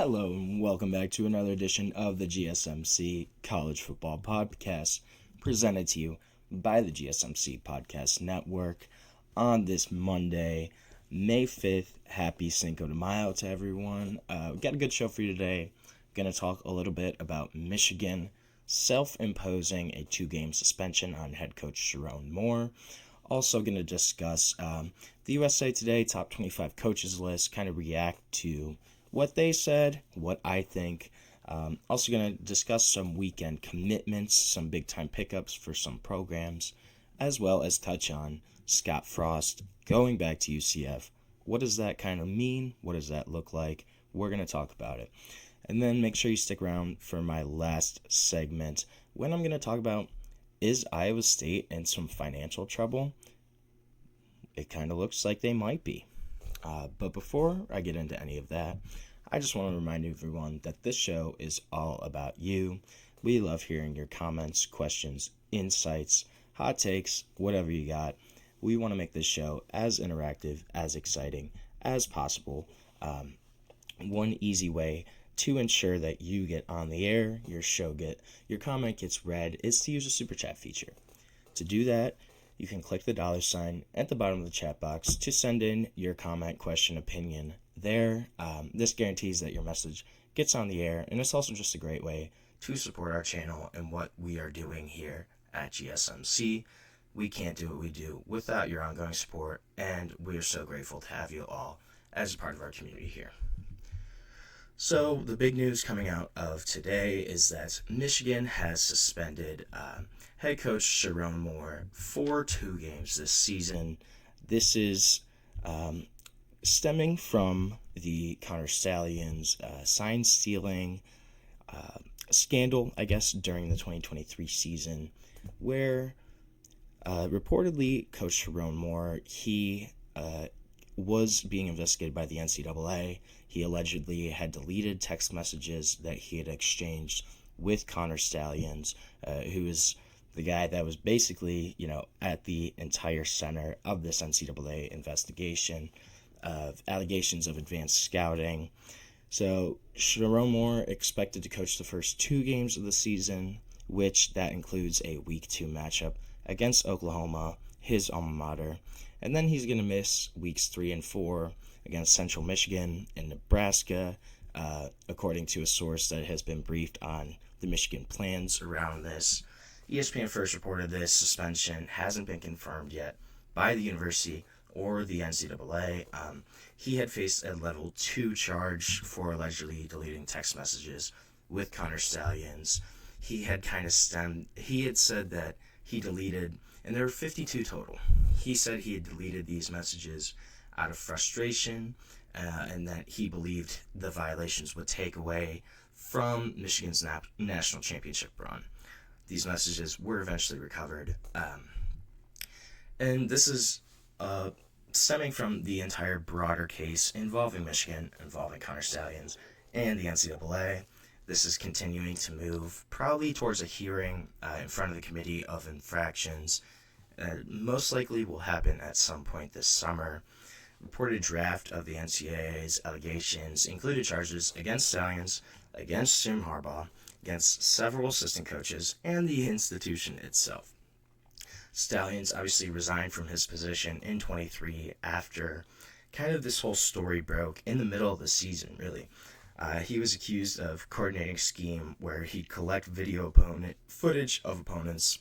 Hello and welcome back to another edition of the GSMC College Football Podcast, presented to you by the GSMC Podcast Network on this Monday, May 5th. Happy Cinco de Mayo to everyone. We've got a good show for you today. Going to talk a little bit about Michigan self-imposing a 2-game suspension on head coach Sherrone Moore. Also going to discuss the USA Today Top 25 Coaches list, kind of react to what they said, what I think. Also going to discuss some weekend commitments, some big-time pickups for some programs, as well as touch on Scott Frost going back to UCF. What does that kind of mean? What does that look like? We're going to talk about it. And then make sure you stick around for my last segment when I'm going to talk about, is Iowa State in some financial trouble? It kind of looks like they might be. But before I get into any of that, I just want to remind everyone that this show is all about you. We love hearing your comments, questions, insights, hot takes, whatever you got. We want to make this show as interactive, as exciting as possible. One easy way to ensure that you get on the air, your comment gets read, is to use a super chat feature. To do that, you can click the $ at the bottom of the chat box to send in your comment, question, opinion there. This guarantees that your message gets on the air, and it's also just a great way to support our channel and what we are doing here at GSMC. We can't do what we do without your ongoing support, and we are so grateful to have you all as a part of our community here. So the big news coming out of today is that Michigan has suspended head coach Sherrone Moore for 2 games this season. This is stemming from the Connor Stalions sign stealing scandal, I guess, during the 2023 season, where reportedly Coach Sherrone Moore, he was being investigated by the NCAA. He allegedly had deleted text messages that he had exchanged with Connor Stalions, who is the guy that was basically, at the entire center of this NCAA investigation of allegations of advanced scouting. So Sherrone Moore expected to coach the first 2 games of the season, which that includes a Week 2 matchup against Oklahoma, his alma mater. And then he's going to miss Weeks 3 and 4 against Central Michigan and Nebraska, according to a source that has been briefed on the Michigan plans around this. ESPN first reported this suspension hasn't been confirmed yet by the university or the NCAA. He had faced a level 2 charge for allegedly deleting text messages with Connor Stalions. He had said that he deleted, and there were 52 total. He said he had deleted these messages out of frustration, and that he believed the violations would take away from Michigan's national championship run. These messages were eventually recovered. And this is stemming from the entire broader case involving Michigan, involving Connor Stalions, and the NCAA. This is continuing to move probably towards a hearing in front of the Committee of Infractions. Most likely will happen at some point this summer. Reported draft of the NCAA's allegations included charges against Stalions, against Jim Harbaugh, against several assistant coaches, and the institution itself. Stalions obviously resigned from his position in 23 after kind of this whole story broke in the middle of the season, really. He was accused of coordinating a scheme where he'd collect video footage of opponents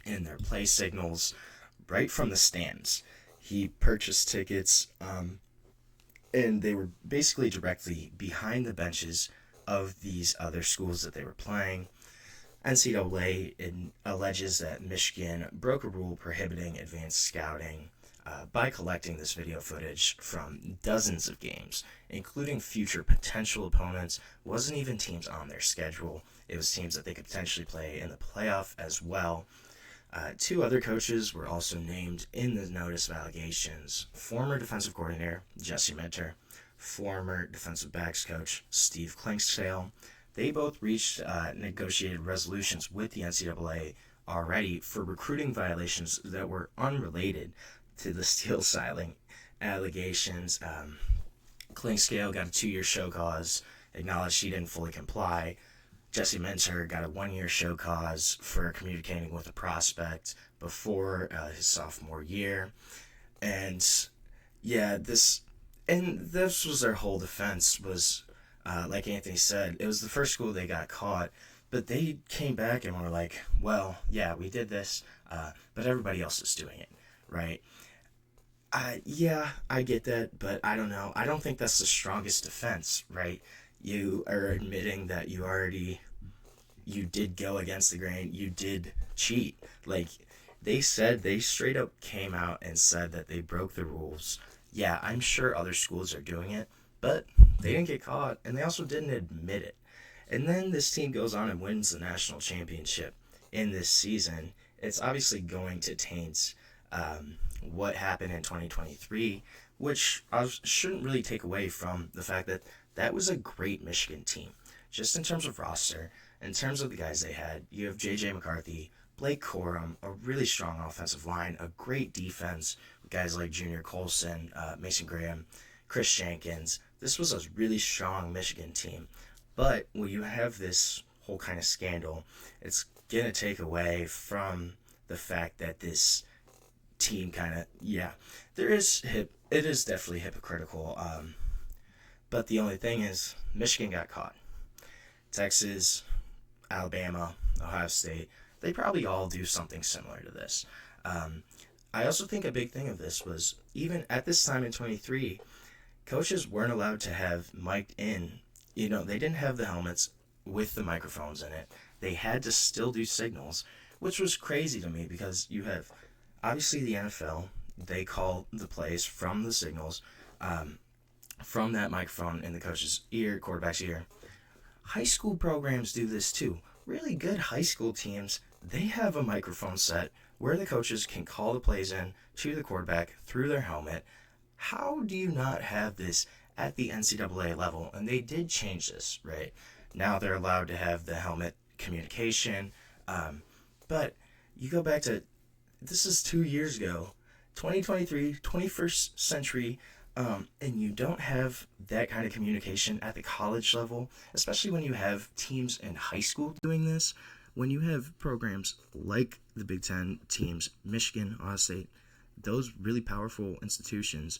and their play signals right from the stands. He purchased tickets, and they were basically directly behind the benches of these other schools that they were playing. NCAA alleges that Michigan broke a rule prohibiting advanced scouting by collecting this video footage from dozens of games, including future potential opponents. It wasn't even teams on their schedule. It was teams that they could potentially play in the playoff as well. 2 other coaches were also named in the notice of allegations. Former defensive coordinator Jesse Minter, former defensive backs coach Steve Clinkscale. They both reached negotiated resolutions with the NCAA already for recruiting violations that were unrelated to the steal signing allegations. Clinkscale got a 2-year show cause acknowledged he didn't fully comply. Jesse Minter got a 1-year show cause for communicating with a prospect before his sophomore year. And yeah, this was their whole defense was, like Anthony said, it was the first school they got caught, but they came back and were like, well, yeah, we did this, but everybody else is doing it, right? Yeah, I get that, but I don't know. I don't think that's the strongest defense, right? You are admitting that you did go against the grain, you did cheat. Like, they straight up came out and said that they broke the rules. Yeah, I'm sure other schools are doing it, but they didn't get caught, and they also didn't admit it. And then this team goes on and wins the national championship in this season. It's obviously going to taint what happened in 2023, which I shouldn't really take away from the fact that that was a great Michigan team. Just in terms of roster, in terms of the guys they had, you have J.J. McCarthy, Blake Corum, a really strong offensive line, a great defense with guys like Junior Colson, Mason Graham, Chris Jenkins. This was a really strong Michigan team. But when you have this whole kind of scandal, it's going to take away from the fact that this team kind of, it is definitely hypocritical. But the only thing is, Michigan got caught. Texas, Alabama, Ohio State, they probably all do something similar to this. I also think a big thing of this was, even at this time in 23, coaches weren't allowed to have mic'd in. They didn't have the helmets with the microphones in it. They had to still do signals, which was crazy to me because you have, obviously, the NFL. They call the plays from the signals, from that microphone in the coach's ear, quarterback's ear. High school programs do this too. Really good high school teams, they have a microphone set where the coaches can call the plays in to the quarterback through their helmet. How do you not have this at the NCAA level? And they did change this, right? Now they're allowed to have the helmet communication. But you go back to, this is 2 years ago, 2023, 21st century, and you don't have that kind of communication at the college level, especially when you have teams in high school doing this, when you have programs like the Big Ten teams, Michigan, Ohio State, those really powerful institutions.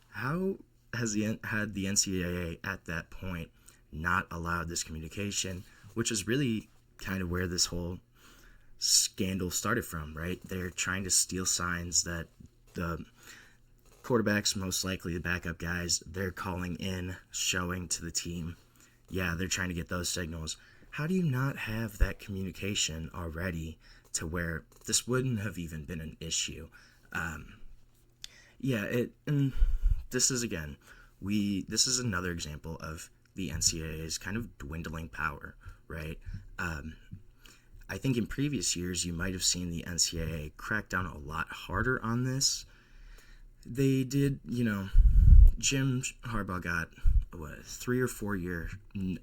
How had the NCAA at that point not allowed this communication, which is really kind of where this whole scandal started from, right? They're trying to steal signs that the quarterbacks, most likely the backup guys, they're calling in, showing to the team. Yeah, they're trying to get those signals. How do you not have that communication already to where this wouldn't have even been an issue? And this is, again, this is another example of the NCAA's kind of dwindling power, right? I think in previous years, you might have seen the NCAA crack down a lot harder on this. They did, Jim Harbaugh got a 3 or 4 year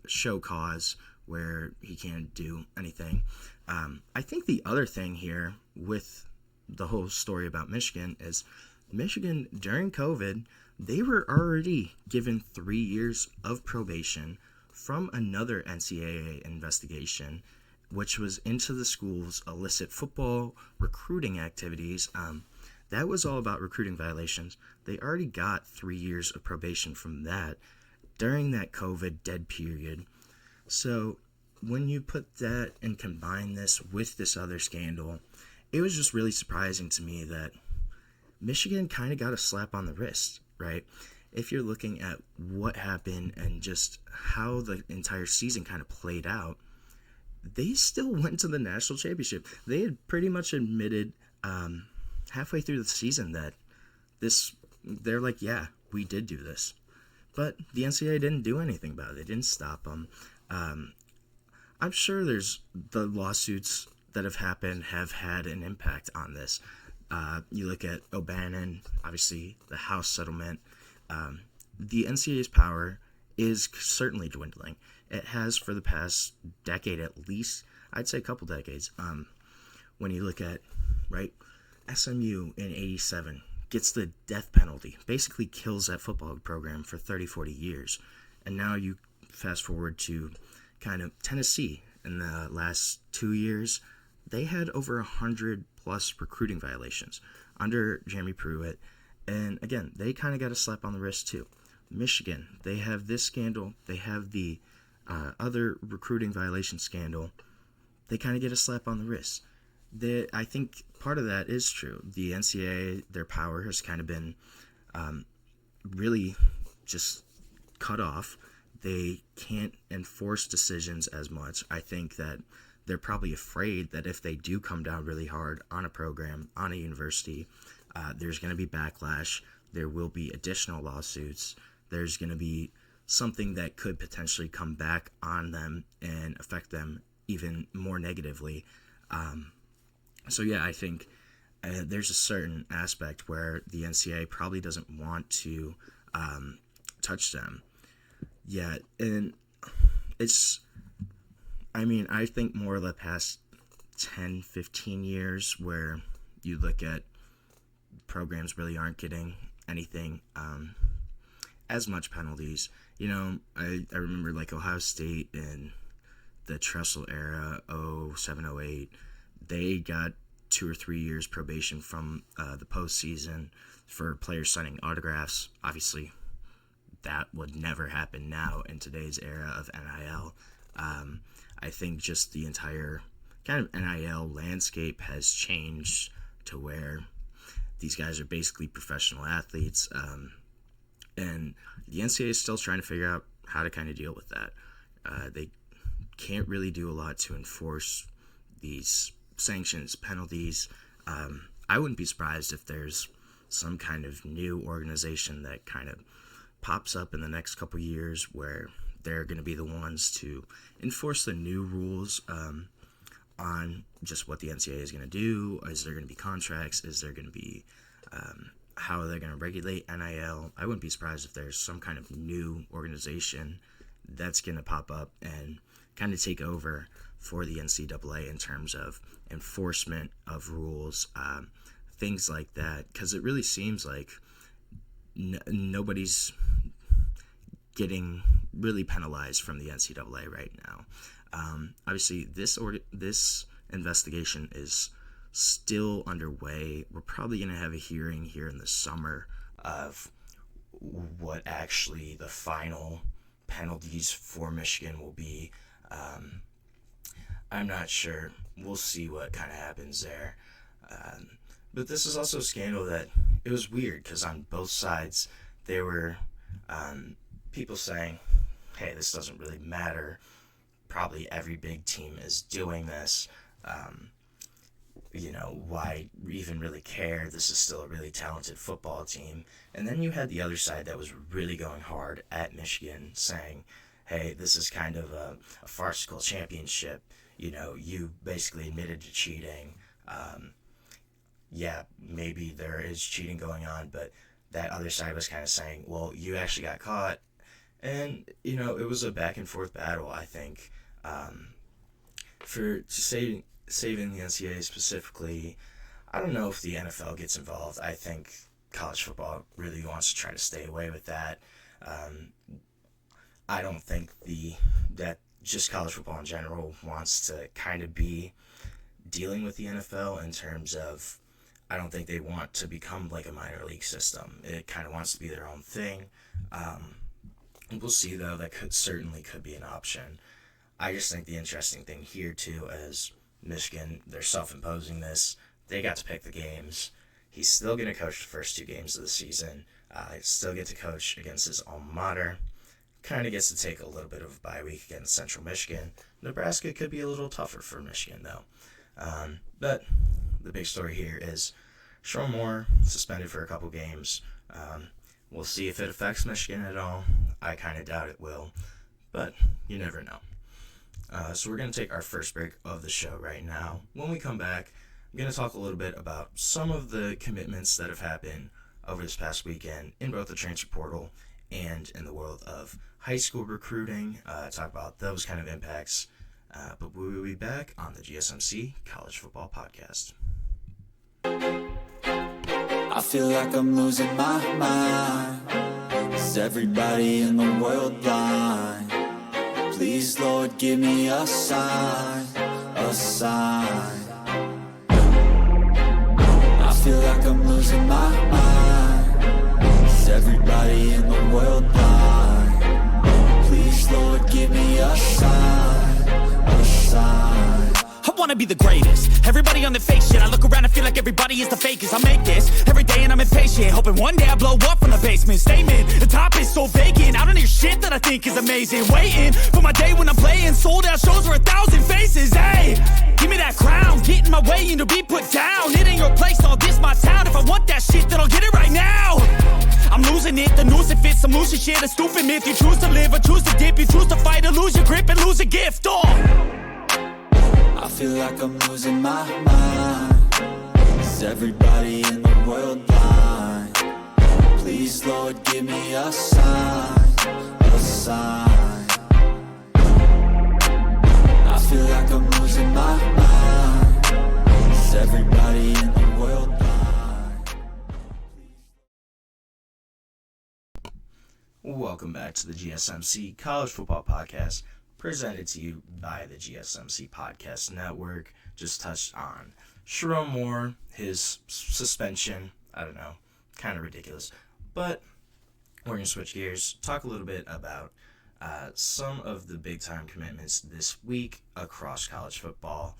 show cause where he can't do anything. I think the other thing here with the whole story about Michigan is Michigan, during COVID, they were already given 3 years of probation from another NCAA investigation, which was into the school's illicit football recruiting activities. That was all about recruiting violations. They already got 3 years of probation from that during that COVID dead period. So when you put that and combine this with this other scandal, it was just really surprising to me that Michigan kind of got a slap on the wrist, right? If you're looking at what happened and just how the entire season kind of played out, they still went to the national championship. They had pretty much admitted halfway through the season that they're like, yeah, we did do this. But the NCAA didn't do anything about it. They didn't stop them. I'm sure the lawsuits that have happened have had an impact on this. You look at O'Bannon, obviously the House settlement. The NCAA's power is certainly dwindling. It has for the past decade at least. I'd say a couple decades. When you look at, right, SMU in 87 gets the death penalty, basically kills that football program for 30, 40 years. And now you fast forward to kind of Tennessee in the last 2 years, they had over 100 plus recruiting violations under Jeremy Pruitt. And again, they kind of got a slap on the wrist too. Michigan, they have this scandal. They have the other recruiting violation scandal. They kind of get a slap on the wrist. I think part of that is true. The NCAA, their power has kind of been really just cut off. They can't enforce decisions as much. I think that they're probably afraid that if they do come down really hard on a program, on a university, there's going to be backlash. There will be additional lawsuits. There's going to be something that could potentially come back on them and affect them even more negatively. So yeah, I think there's a certain aspect where the NCAA probably doesn't want to touch them yet. And I think more of the past 10, 15 years where you look at programs really aren't getting anything as much penalties. I remember like Ohio State in the Tressel era, 07, 08, they got 2 or 3 years probation from the postseason for players signing autographs. Obviously, that would never happen now in today's era of NIL. I think just the entire kind of NIL landscape has changed to where these guys are basically professional athletes. And the NCAA is still trying to figure out how to kind of deal with that. They can't really do a lot to enforce these sanctions, penalties. I wouldn't be surprised if there's some kind of new organization that kind of pops up in the next couple years where they're going to be the ones to enforce the new rules on just what the NCAA is going to do. Is there going to be contracts? Is there going to be how are they going to regulate NIL? I wouldn't be surprised if there's some kind of new organization that's going to pop up and kind of take over for the NCAA in terms of enforcement of rules, things like that, because it really seems like nobody's getting really penalized from the NCAA right now. Obviously, this investigation is still underway. We're probably going to have a hearing here in the summer of what actually the final penalties for Michigan will be. I'm not sure. We'll see what kind of happens there. But this is also a scandal that it was weird because on both sides there were people saying, hey, this doesn't really matter. Probably every big team is doing this. Why even really care? This is still a really talented football team. And then you had the other side that was really going hard at Michigan saying, hey, this is kind of a farcical championship. You basically admitted to cheating. Yeah, maybe there is cheating going on, but that other side was kind of saying, well, you actually got caught. And, it was a back and forth battle, I think. For saving the NCAA specifically, I don't know if the NFL gets involved. I think college football really wants to try to stay away with that. I don't think that just college football in general wants to kind of be dealing with the NFL in terms of, I don't think they want to become like a minor league system. It kind of wants to be their own thing. We'll see, though. That certainly could be an option. I just think the interesting thing here, too, is Michigan, they're self-imposing this. They got to pick the games. He's still going to coach the first 2 games of the season. Still get to coach against his alma mater. Kind of gets to take a little bit of a bye week against Central Michigan. Nebraska could be a little tougher for Michigan, though. But the big story here is Sherrone Moore suspended for a couple games. We'll see if it affects Michigan at all. I kind of doubt it will, but you never know. So we're going to take our first break of the show right now. When we come back, I'm going to talk a little bit about some of the commitments that have happened over this past weekend in both the transfer portal and in the world of high school recruiting. Talk about those kind of impacts. But we will be back on the GSMC College Football Podcast. I feel like I'm losing my mind. Is everybody in the world blind? Please, Lord, give me a sign, a sign. I feel like I'm losing my mind. Is everybody in the world blind? Please, Lord, give me a sign, a sign. I wanna be the greatest. Everybody on the fake shit. I look around and feel like everybody is the fakest. I make this every day and I'm impatient, hoping one day I blow up from the basement. Statement, the top is so vacant. I don't hear shit that I think is amazing. Waiting for my day when I'm playing sold out shows for 1,000 faces. Hey, give me that crown, get in my way and to be put down. It ain't your place, all this my town. If I want that shit, then I'll get it right now. I'm losing it, the noose it fits, I'm losing shit. A stupid myth, you choose to live or choose to dip. You choose to fight or lose your grip and lose a gift. I feel like I'm losing my mind. Is everybody in the world blind? Please, Lord, give me a sign, a sign. I feel like I'm losing my mind. Is everybody in the world blind? Welcome back to the GSMC College Football Podcast, presented to you by the GSMC Podcast Network. Just touched on Sherrone Moore, his suspension. I don't know, kind of ridiculous. But we're going to switch gears, talk a little bit about some of the big-time commitments this week across college football.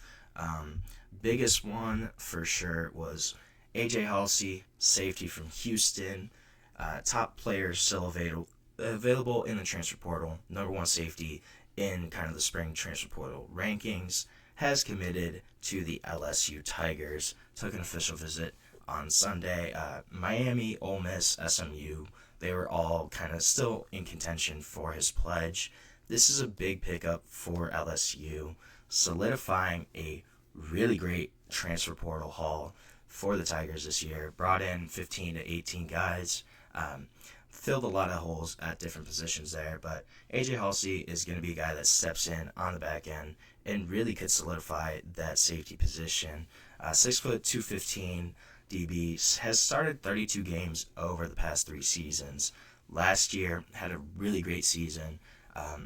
Biggest one, for sure, was AJ Haulcy, safety from Houston. Top player still available in the transfer portal. Number one safety in kind of the spring transfer portal rankings, has committed to the LSU Tigers. Took an official visit on Sunday. Miami, Ole Miss, SMU, they were all kind of still in contention for his pledge. This is a big pickup for LSU, solidifying a really great transfer portal haul for the Tigers this year. Brought in 15 to 18 guys. Filled a lot of holes at different positions there, but AJ Haulcy is going to be a guy that steps in on the back end and really could solidify that safety position. 6 foot 215 DB, has started 32 games over the past 3 seasons. Last year had a really great season.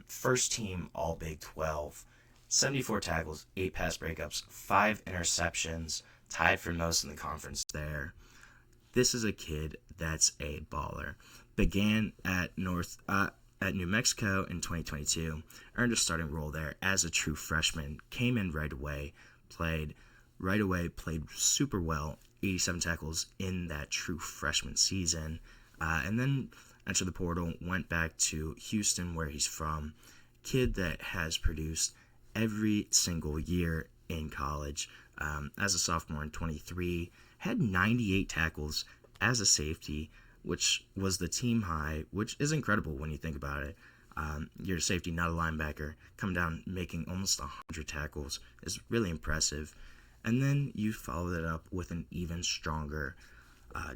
First team All Big 12, 74 tackles, 8 pass breakups, 5 interceptions, tied for most in the conference there. This is a kid that's a baller. Began at New Mexico in 2022, earned a starting role there as a true freshman, came in right away, played super well, 87 tackles in that true freshman season, and then entered the portal, went back to Houston where he's from. Kid that has produced every single year in college. As a sophomore in 23, had 98 tackles as a safety, which was the team high, which is incredible when you think about it. You're a safety, not a linebacker. Come down making almost 100 tackles is really impressive. And then you follow that up with an even stronger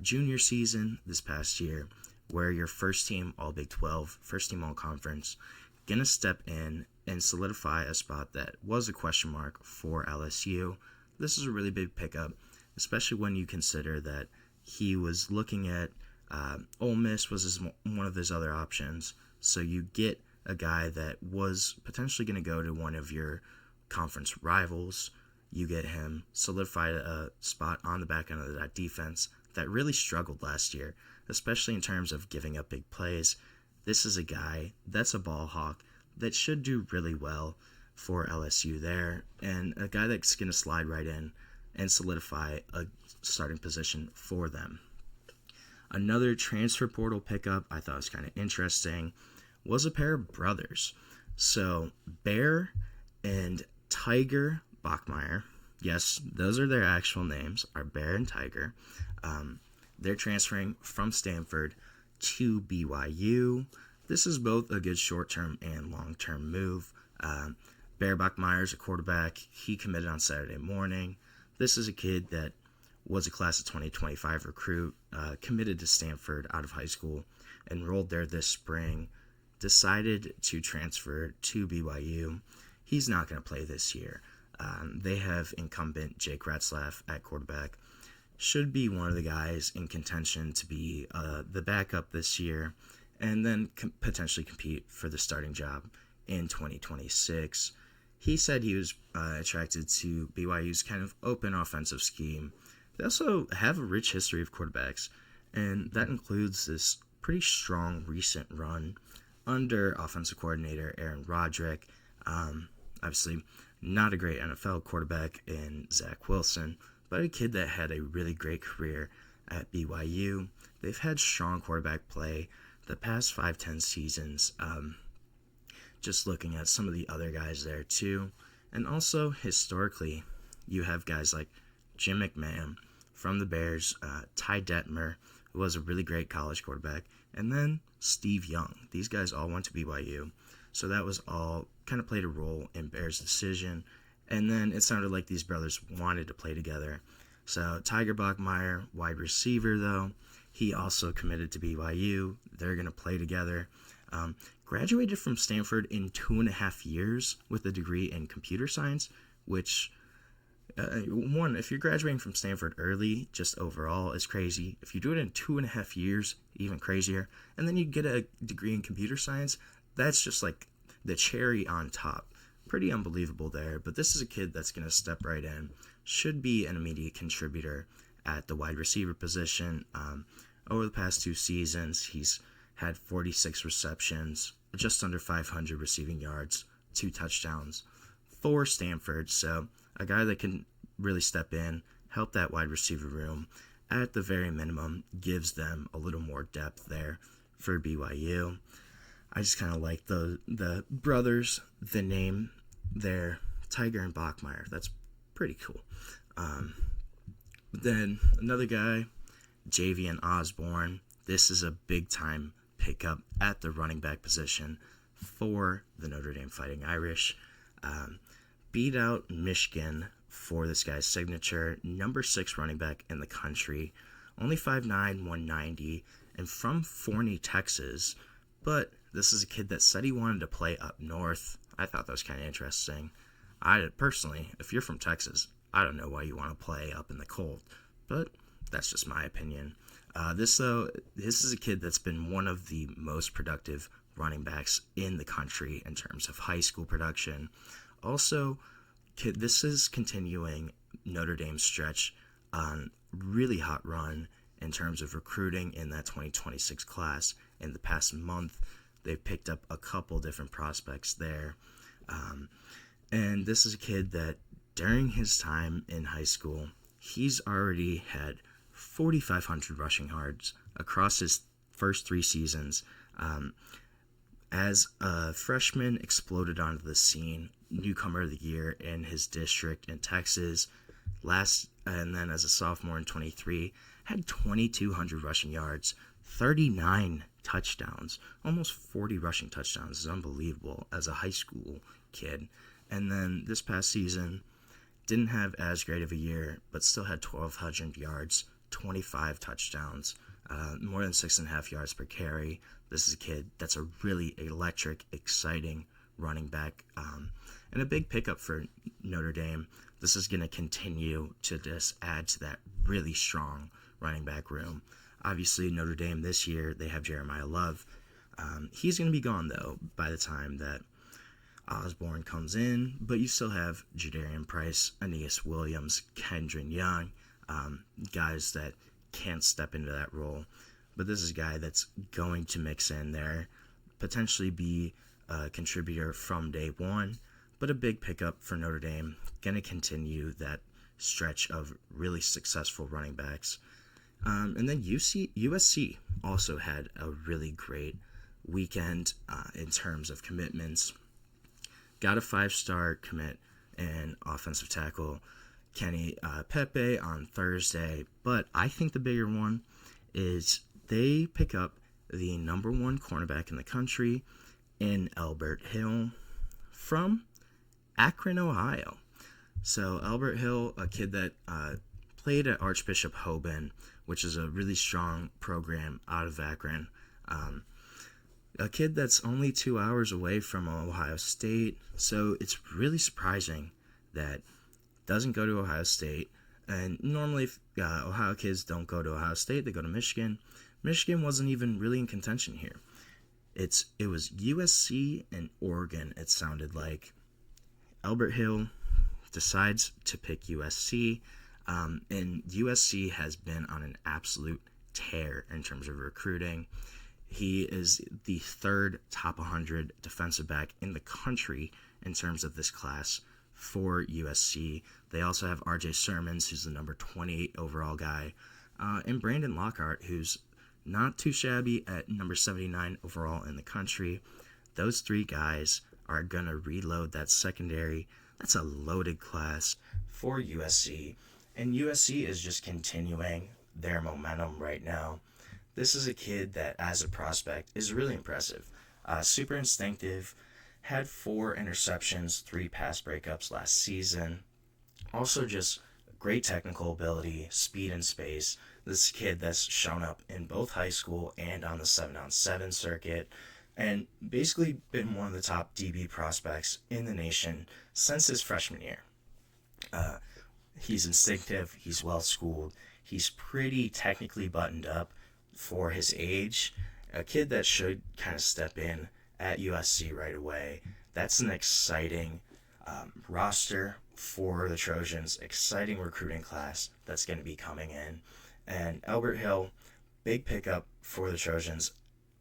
junior season this past year, where you're first team All Big 12, first team All Conference, gonna step in and solidify a spot that was a question mark for LSU. This is a really big pickup, especially when you consider that he was looking at Ole Miss was one of his other options. So you get a guy that was potentially going to go to one of your conference rivals. You get him solidified a spot on the back end of that defense that really struggled last year, especially in terms of giving up big plays. This is a guy that's a ball hawk that should do really well for LSU there, and a guy that's going to slide right in and solidify a starting position for them. Another transfer portal pickup I thought was kind of interesting was a pair of brothers. So Bear and Tiger Bachmeier, yes, those are their actual names, are Bear and Tiger. They're transferring from Stanford to BYU. This is both a good short-term and long-term move. Bear Bachmeier is a quarterback. He committed on Saturday morning. This is a kid that was a class of 2025 recruit, committed to Stanford out of high school, enrolled there this spring, decided to transfer to BYU. He's not going to play this year. They have incumbent Jake Retzlaff at quarterback. Should be one of the guys in contention to be the backup this year, and then potentially compete for the starting job in 2026. He said he was attracted to BYU's kind of open offensive scheme. They also have a rich history of quarterbacks, and that includes this pretty strong recent run under offensive coordinator Aaron Roderick. Obviously, not a great NFL quarterback in Zach Wilson, but a kid that had a really great career at BYU. They've had strong quarterback play the past 5-10 seasons. Just looking at some of the other guys there too. And also, historically, you have guys like Jim McMahon from the Bears, Ty Detmer, who was a really great college quarterback, and then Steve Young. These guys all went to BYU. So that was all kind of played a role in Bears' decision. And then it sounded like these brothers wanted to play together. So Tiger Bachmeier, wide receiver though, he also committed to BYU. They're going to play together. Graduated from Stanford in 2.5 years with a degree in computer science, which, if you're graduating from Stanford early, just overall is crazy. If you do it in 2.5 years, even crazier. And then you get a degree in computer science, that's just like the cherry on top. Pretty unbelievable there. But this is a kid that's going to step right in. Should be an immediate contributor at the wide receiver position. Over the past 2 seasons, he's had 46 receptions, just under 500 receiving yards, 2 touchdowns for Stanford. So a guy that can really step in, help that wide receiver room, at the very minimum, gives them a little more depth there for BYU. I just kind of like the brothers, the name there, Tiger and Bachmeier. That's pretty cool. Then another guy, Javian Osborne. This is a big-time pickup at the running back position for the Notre Dame Fighting Irish. Beat out Michigan for this guy's signature. Number 6 running back in the country. Only 5'9", 190, and from Forney, Texas. But this is a kid that said he wanted to play up north. I thought that was kind of interesting. Personally, if you're from Texas, I don't know why you want to play up in the cold, but that's just my opinion. This is a kid that's been one of the most productive running backs in the country in terms of high school production. Also, this is continuing Notre Dame's stretch on really hot run in terms of recruiting in that 2026 class. In the past month, they've picked up a couple different prospects there. And this is a kid that during his time in high school, he's already had 4,500 rushing yards across his first 3 seasons. As a freshman, exploded onto the scene, newcomer of the year in his district in Texas. And then as a sophomore in 23, had 2,200 rushing yards, 39 touchdowns, almost 40 rushing touchdowns. Is unbelievable as a high school kid. And then this past season, didn't have as great of a year, but still had 1,200 yards, 25 touchdowns, more than 6.5 yards per carry. This is a kid that's a really electric, exciting running back, and a big pickup for Notre Dame. This is going to continue to just add to that really strong running back room. Obviously, Notre Dame this year, they have Jeremiah Love. He's going to be gone, though, by the time that Osborne comes in, but you still have Jadarian Price, Aeneas Williams, Kendron Young, guys that can't step into that role. But this is a guy that's going to mix in there, potentially be a contributor from day one, but a big pickup for Notre Dame, going to continue that stretch of really successful running backs. And then USC also had a really great weekend in terms of commitments. Got a 5-star commit in offensive tackle Kenny Pepe on Thursday. But I think the bigger one is they pick up the number 1 cornerback in the country in Albert Hill from Akron, Ohio. So Albert Hill, a kid that played at Archbishop Hoban, which is a really strong program out of Akron. A kid that's only 2 hours away from Ohio State, so it's really surprising that doesn't go to Ohio State. And normally, if Ohio kids don't go to Ohio State, they go to Michigan. Michigan wasn't even really in contention here. It was USC and Oregon, it sounded like. Albert Hill decides to pick USC, and USC has been on an absolute tear in terms of recruiting. He is the third top 100 defensive back in the country in terms of this class for USC. They also have RJ Sermons, who's the number 28 overall guy, and Brandon Lockhart, who's not too shabby at number 79 overall in the country. Those three guys are going to reload that secondary. That's a loaded class for USC, and USC is just continuing their momentum right now. This is a kid that, as a prospect, is really impressive. Super instinctive, had 4 interceptions, 3 pass breakups last season. Also just great technical ability, speed and space. This kid that's shown up in both high school and on the 7-on-7 circuit, and basically been one of the top DB prospects in the nation since his freshman year. He's instinctive, he's well-schooled, he's pretty technically buttoned up for his age. A kid that should kind of step in at USC right away. That's an exciting roster for the Trojans, exciting recruiting class that's going to be coming in. And Albert Hill, big pickup for the Trojans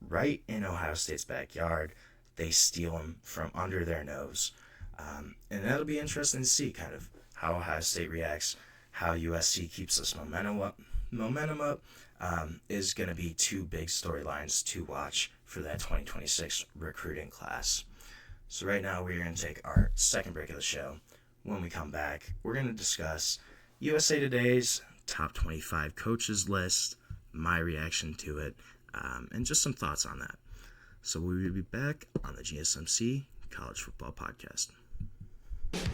right in Ohio State's backyard. They steal him from under their nose. And that'll be interesting to see kind of how Ohio State reacts, how USC keeps this momentum up. Is going to be 2 big storylines to watch for that 2026 recruiting class. So right now we're going to take our second break of the show. When we come back, we're going to discuss USA Today's top 25 coaches list, my reaction to it, and just some thoughts on that. So we will be back on the GSMC College Football Podcast.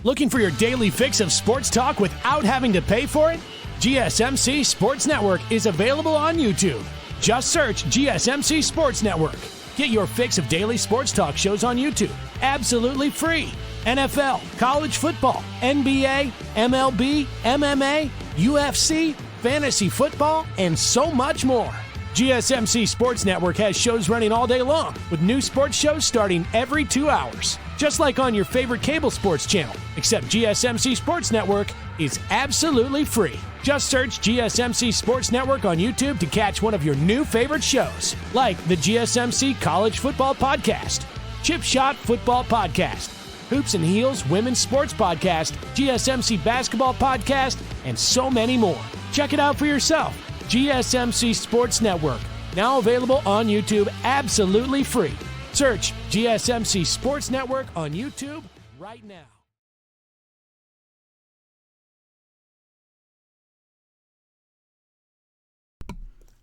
Looking for your daily fix of sports talk without having to pay for it? GSMC Sports Network is available on YouTube. Just search GSMC Sports Network. Get your fix of daily sports talk shows on YouTube, absolutely free. NFL, college football, NBA, MLB, MMA, UFC, fantasy football, and so much more. GSMC Sports Network has shows running all day long, with new sports shows starting every 2 hours. Just like on your favorite cable sports channel, except GSMC Sports Network is absolutely free. Just search GSMC Sports Network on YouTube to catch one of your new favorite shows, like the GSMC College Football Podcast, Chip Shot Football Podcast, Hoops and Heels Women's Sports Podcast, GSMC Basketball Podcast, and so many more. Check it out for yourself. GSMC Sports Network, now available on YouTube absolutely free. Search GSMC Sports Network on YouTube right now.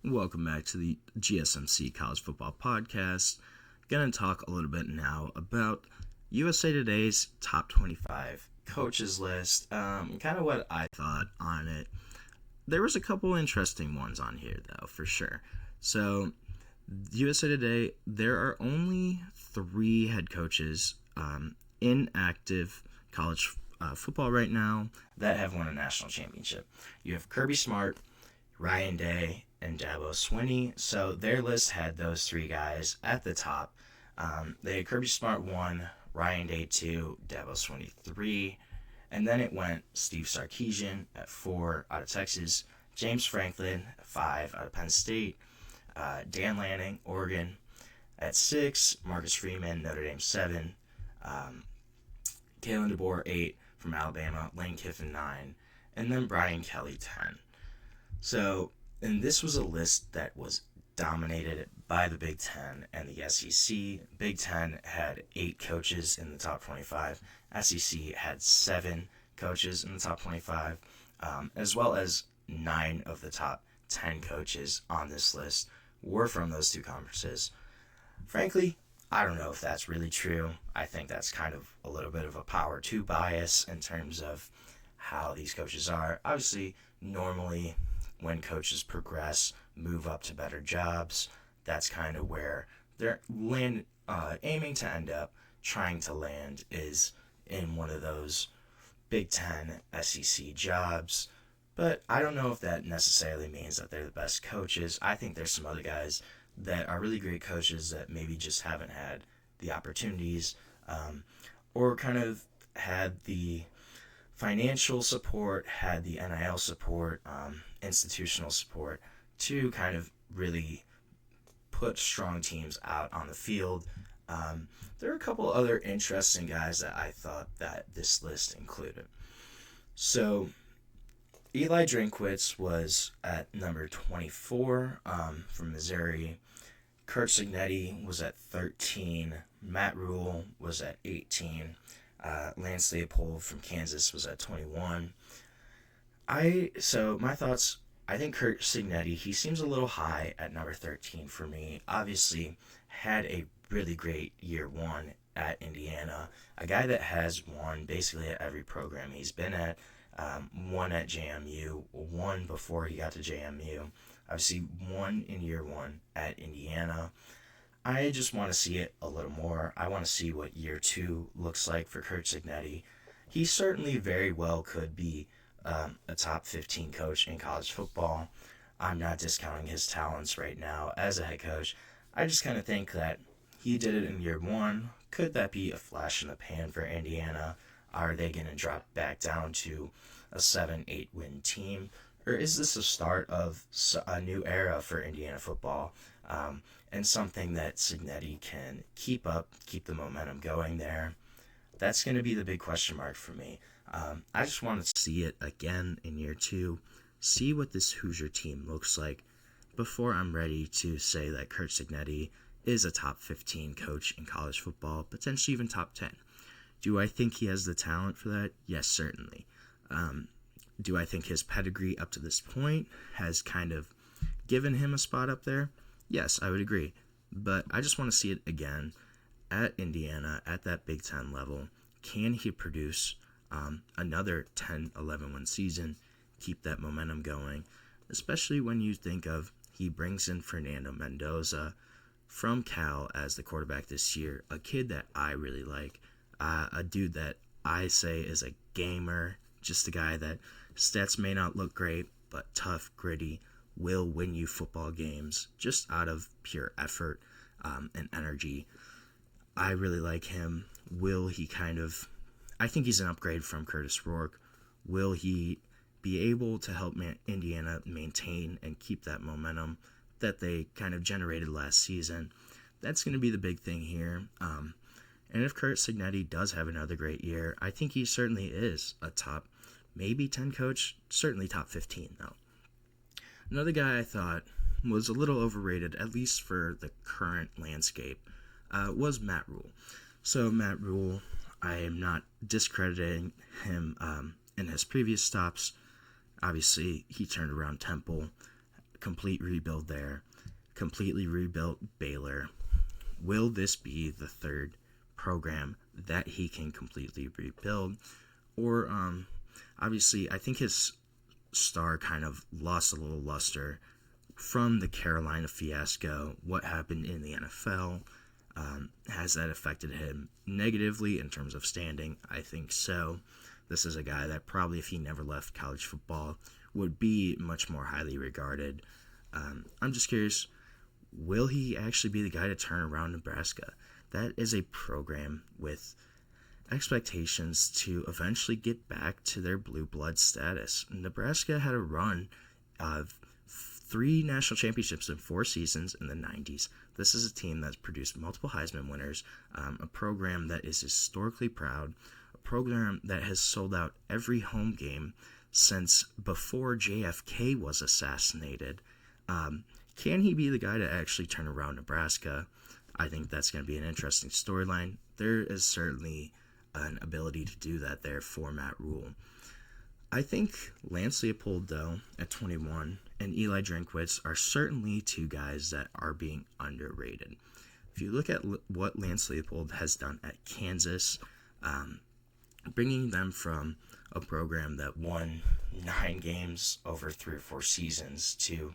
Welcome back to the GSMC College Football Podcast. Going to talk a little bit now about USA Today's top 25 coaches list, kind of what I thought on it. There was a couple interesting ones on here, though, for sure. So, USA Today, there are only 3 head coaches in active college football right now that have won a national championship. You have Kirby Smart, Ryan Day, and Dabo Swinney. So their list had those 3 guys at the top. They had Kirby Smart 1, Ryan Day 2, Dabo Swinney 3. And then it went Steve Sarkisian at 4 out of Texas, James Franklin at 5 out of Penn State, Dan Lanning, Oregon at 6, Marcus Freeman, Notre Dame 7, Kalen DeBoer 8 from Alabama, Lane Kiffin 9, and then Brian Kelly 10. So, and this was a list that was dominated by the Big Ten and the SEC. Big Ten had 8 coaches in the top 25. SEC had 7 coaches in the top 25, as well as 9 of the top 10 coaches on this list were from those 2 conferences. Frankly, I don't know if that's really true. I think that's kind of a little bit of a power 2 bias in terms of how these coaches are. Obviously, normally when coaches progress, move up to better jobs, that's kind of where they're aiming to end up, trying to land is in one of those Big Ten SEC jobs. But I don't know if that necessarily means that they're the best coaches. I think there's some other guys that are really great coaches that maybe just haven't had the opportunities or kind of had the financial support, had the NIL support, institutional support to kind of really put strong teams out on the field. There are a couple other interesting guys that I thought that this list included. So Eli Drinkwitz was at number 24 from Missouri. Curt Cignetti was at 13. Matt Rule was at 18. Lance Leopold from Kansas was at 21. So my thoughts, I think Curt Cignetti, he seems a little high at number 13 for me. Obviously had a really great year one at Indiana. A guy that has won basically at every program he's been at. One at JMU, one before he got to JMU. Obviously, one in year one at Indiana. I just want to see it a little more. I want to see what year two looks like for Curt Cignetti. He certainly very well could be a top 15 coach in college football. I'm not discounting his talents right now as a head coach. I just kind of think that he did it in year one. Could that be a flash in the pan for Indiana? Are they going to drop back down to a 7-8 win team? Or is this the start of a new era for Indiana football? And something that Cignetti can keep up, keep the momentum going there? That's going to be the big question mark for me. I just want to see it again in year two, see what this Hoosier team looks like before I'm ready to say that Curt Cignetti is a top 15 coach in college football, potentially even top 10. Do I think he has the talent for that? Yes, certainly. Do I think his pedigree up to this point has kind of given him a spot up there? Yes, I would agree. But I just want to see it again at Indiana, at that Big Ten level. Can he produce another 10-11 win season, keep that momentum going, especially when you think of he brings in Fernando Mendoza from Cal as the quarterback this year, a kid that I really like, a dude that I say is a gamer, just a guy that stats may not look great, but tough, gritty, will win you football games just out of pure effort and energy. I really like him. Will he I think he's an upgrade from Curtis Rourke. Will he be able to help Indiana maintain and keep that momentum that they kind of generated last season? That's going to be the big thing here. And if Curt Cignetti does have another great year, I think he certainly is a top, maybe 10 coach, certainly top 15 though. Another guy I thought was a little overrated, at least for the current landscape, was Matt Rule. So Matt Rule, I am not discrediting him in his previous stops. Obviously, he turned around Temple, complete rebuild there, completely rebuilt Baylor. Will this be the third program that he can completely rebuild? Or, obviously, I think his star kind of lost a little luster from the Carolina fiasco. What happened in the NFL? Has that affected him negatively in terms of standing? I think so. This is a guy that probably, if he never left college football, would be much more highly regarded. I'm just curious, will he actually be the guy to turn around Nebraska? That is a program with expectations to eventually get back to their blue blood status. Nebraska had a run of 3 national championships in 4 seasons in the 90s. This is a team that's produced multiple Heisman winners, a program that is historically proud, a program that has sold out every home game since before JFK was assassinated. Can he be the guy to actually turn around Nebraska? I think that's going to be an interesting storyline. There is certainly an ability to do that there for Matt Rule. I think Lance Leopold, though, at 21, and Eli Drinkwitz are certainly 2 guys that are being underrated. If you look at what Lance Leopold has done at Kansas, bringing them from a program that won 9 games over 3 or 4 seasons to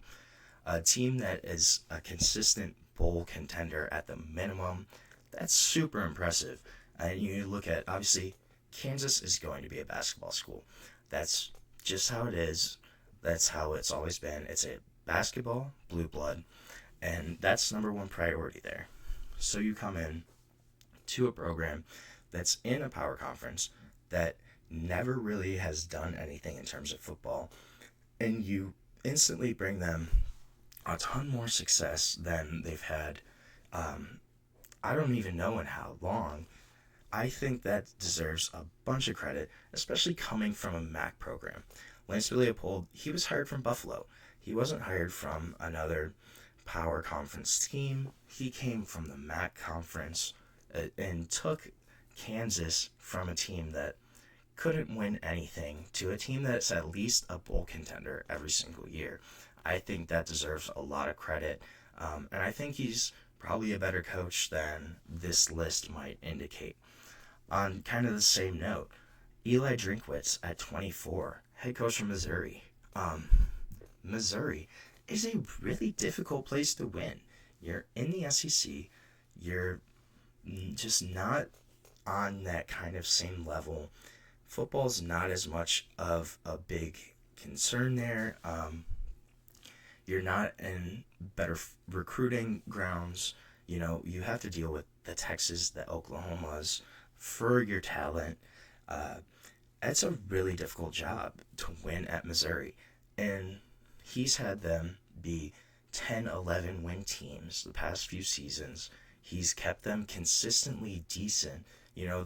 a team that is a consistent bowl contender at the minimum, that's super impressive. And you look at, obviously, Kansas is going to be a basketball school. That's just how it is. That's how it's always been. It's a basketball blue blood. And that's number one priority there. So you come in to a program that's in a power conference that never really has done anything in terms of football, and you instantly bring them a ton more success than they've had. I don't even know in how long. I think that deserves a bunch of credit, especially coming from a MAC program. Lance Leopold, he was hired from Buffalo. He wasn't hired from another power conference team. He came from the MAC conference and took Kansas from a team that couldn't win anything to a team that's at least a bowl contender every single year. I think that deserves a lot of credit, and I think he's probably a better coach than this list might indicate. On kind of the same note, Eli Drinkwitz at 24, head coach from Missouri. Missouri is a really difficult place to win. You're in the SEC. You're just not on that kind of same level. Football's not as much of a big concern there. You're not in better recruiting grounds. You know, you have to deal with the Texas, the Oklahomas for your talent. It's a really difficult job to win at Missouri. And he's had them be 10-11 win teams the past few seasons. He's kept them consistently decent. You know,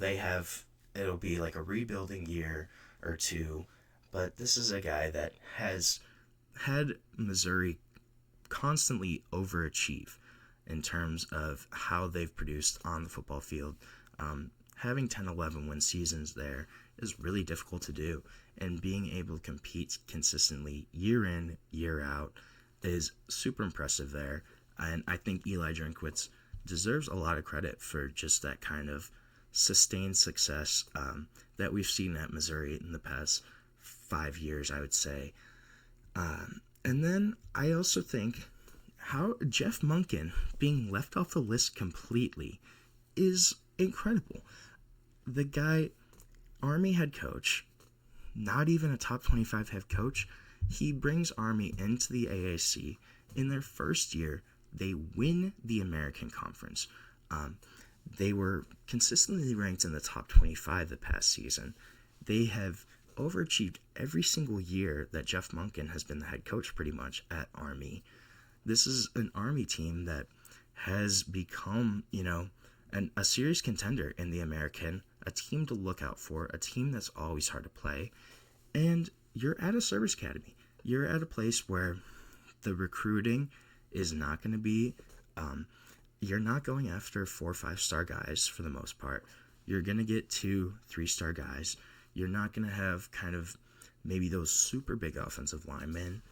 it'll be like a rebuilding year or two, but this is a guy that has had Missouri constantly overachieve in terms of how they've produced on the football field. Having 10-11 win seasons there is really difficult to do, and being able to compete consistently year in, year out is super impressive there. And I think Eli Drinkwitz deserves a lot of credit for just that kind of sustained success that we've seen at Missouri in the past 5 years, I would say. And then I also think how Jeff Monken being left off the list completely is incredible. The guy, Army head coach, not even a top 25 head coach, he brings Army into the AAC. In their first year, they win the American Conference. They were consistently ranked in the top 25 the past season. They have overachieved every single year that Jeff Monken has been the head coach pretty much at Army. This is an Army team that has become, a serious contender in the American, a team to look out for, a team that's always hard to play. And you're at a service academy. You're at a place where the recruiting is not going to be, you're not going after 4 or 5 star guys for the most part. You're going to get 2, 3 star guys. You're not going to have kind of maybe those super big offensive linemen.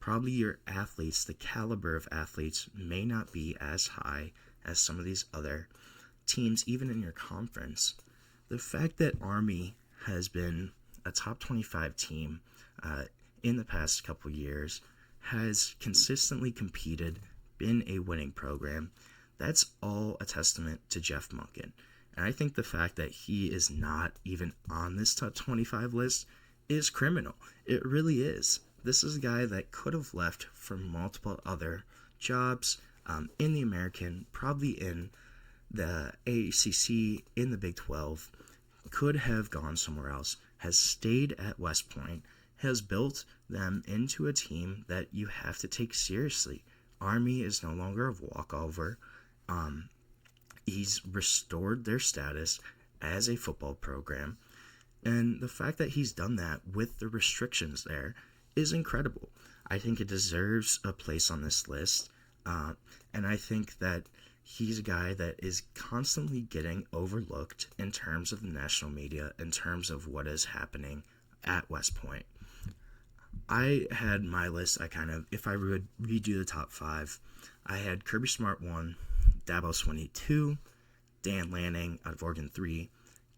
Probably your athletes, the caliber of athletes may not be as high as some of these other teams, even in your conference. The fact that Army has been a top 25 team in the past couple years, has consistently competed, been a winning program, that's all a testament to Jeff Monken. And I think the fact that he is not even on this top 25 list is criminal. It really is. This is a guy that could have left for multiple other jobs in the American, probably in the ACC, in the Big 12, could have gone somewhere else, has stayed at West Point, has built them into a team that you have to take seriously. Army is no longer a walkover. He's restored their status as a football program. And the fact that he's done that with the restrictions there is incredible. I think it deserves a place on this list. And I think that he's a guy that is constantly getting overlooked in terms of the national media, in terms of what is happening at West Point. I had my list, if I would redo the top 5, I had Kirby Smart 1, Dabo Swinney 2, Dan Lanning out of Oregon 3,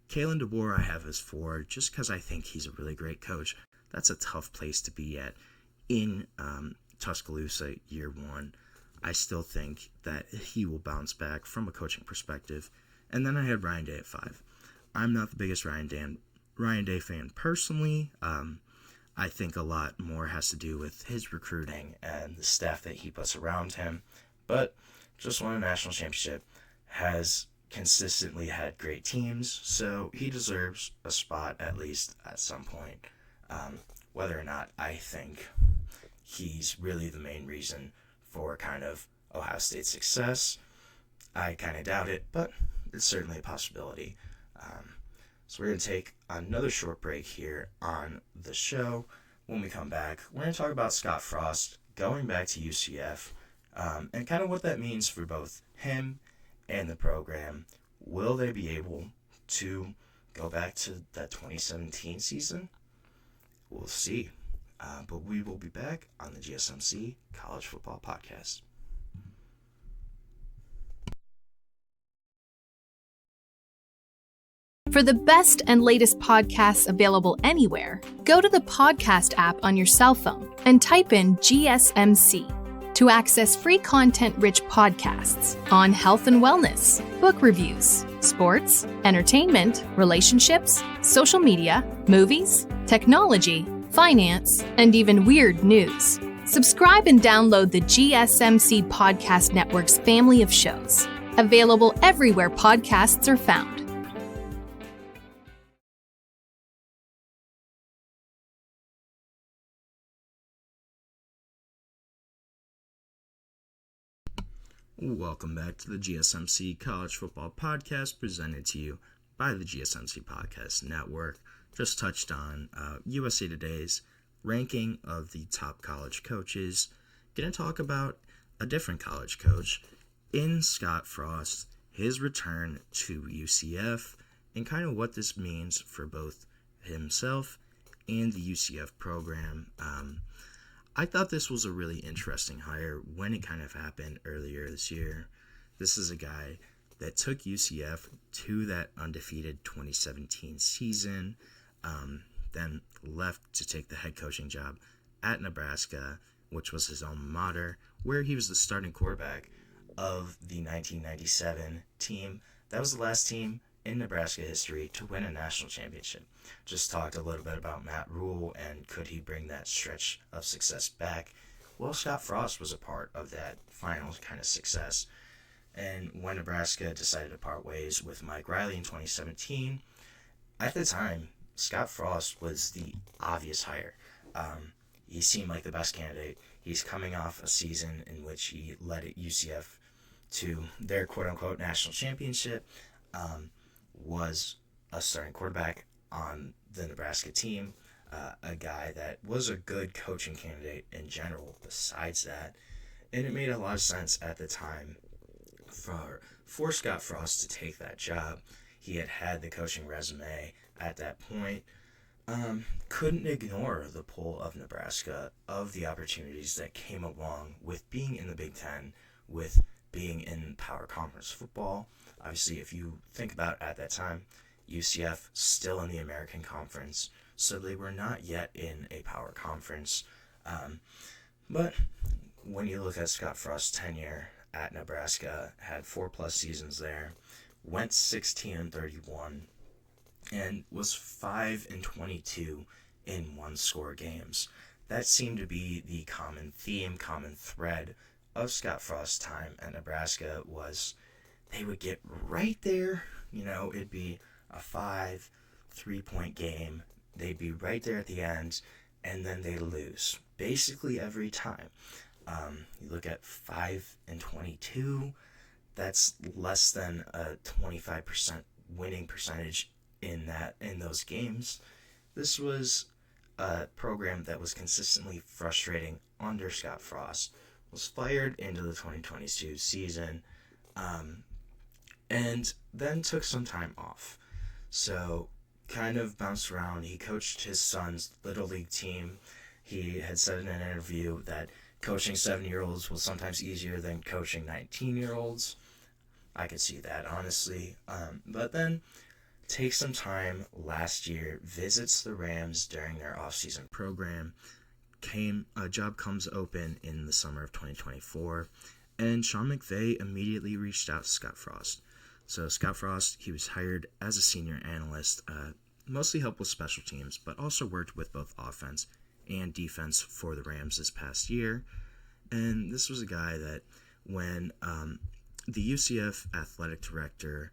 Kalen DeBoer I have as 4, just because I think he's a really great coach. That's a tough place to be at in Tuscaloosa year 1. I still think that he will bounce back from a coaching perspective. And then I had Ryan Day at 5. I'm not the biggest Ryan Day fan personally. I think a lot more has to do with his recruiting and the staff that he puts around him. but just won a national championship, has consistently had great teams, so he deserves a spot at least at some point. Whether or not I think he's really the main reason for kind of Ohio State's success, I kind of doubt it, but it's certainly a possibility. So we're going to take another short break here on the show. When we come back, we're going to talk about Scott Frost going back to UCF, and kind of what that means for both him and the program. Will they be able to go back to that 2017 season? We'll see. But we will be back on the GSMC College Football Podcast. For the best and latest podcasts available anywhere, go to the podcast app on your cell phone and type in GSMC to access free content-rich podcasts on health and wellness, book reviews, sports, entertainment, relationships, social media, movies, technology, finance, and even weird news. Subscribe and download the GSMC Podcast Network's family of shows, available everywhere podcasts are found. Welcome back to the GSMC College Football Podcast, presented to you by the GSMC Podcast Network. Just touched on USA Today's ranking of the top college coaches. Going to talk about a different college coach in Scott Frost, his return to UCF, and kind of what this means for both himself and the UCF program. I thought this was a really interesting hire when it kind of happened earlier this year. This is a guy that took UCF to that undefeated 2017 season, then left to take the head coaching job at Nebraska, which was his alma mater, where he was the starting quarterback of the 1997 team. That was the last team in Nebraska history to win a national championship. Just talked a little bit about Matt Rule and could he bring that stretch of success back. Well, Scott Frost was a part of that final kind of success. And when Nebraska decided to part ways with Mike Riley in 2017, at the time, Scott Frost was the obvious hire. He seemed like the best candidate. He's coming off a season in which he led UCF to their quote-unquote national championship, was a starting quarterback on the Nebraska team, a guy that was a good coaching candidate in general besides that, and it made a lot of sense at the time for Scott Frost to take that job. He had the coaching resume at that point, couldn't ignore the pull of Nebraska, of the opportunities that came along with being in the Big Ten, with being in Power Conference football. Obviously, if you think about at that time, UCF still in the American Conference, so they were not yet in a Power Conference. But when you look at Scott Frost's tenure at Nebraska, had 4+ seasons there, went 16-31, and was 5-22 in one-score games. That seemed to be the common theme, common thread of Scott Frost's time at Nebraska. Was they would get right there, it'd be a 3-point game. They'd be right there at the end, and then they lose basically every time. You look at 5-22, that's less than a 25% winning percentage in those games. This was a program that was consistently frustrating under Scott Frost, was fired into the 2022 season, and then took some time off. So kind of bounced around. He coached his son's Little League team. He had said in an interview that coaching 7-year-olds was sometimes easier than coaching 19-year-olds. I could see that, honestly. But then takes some time last year, visits the Rams during their offseason program. A job comes open in the summer of 2024, and Sean McVay immediately reached out to Scott Frost. So Scott Frost, he was hired as a senior analyst, mostly helped with special teams, but also worked with both offense and defense for the Rams this past year. And this was a guy that when the UCF athletic director,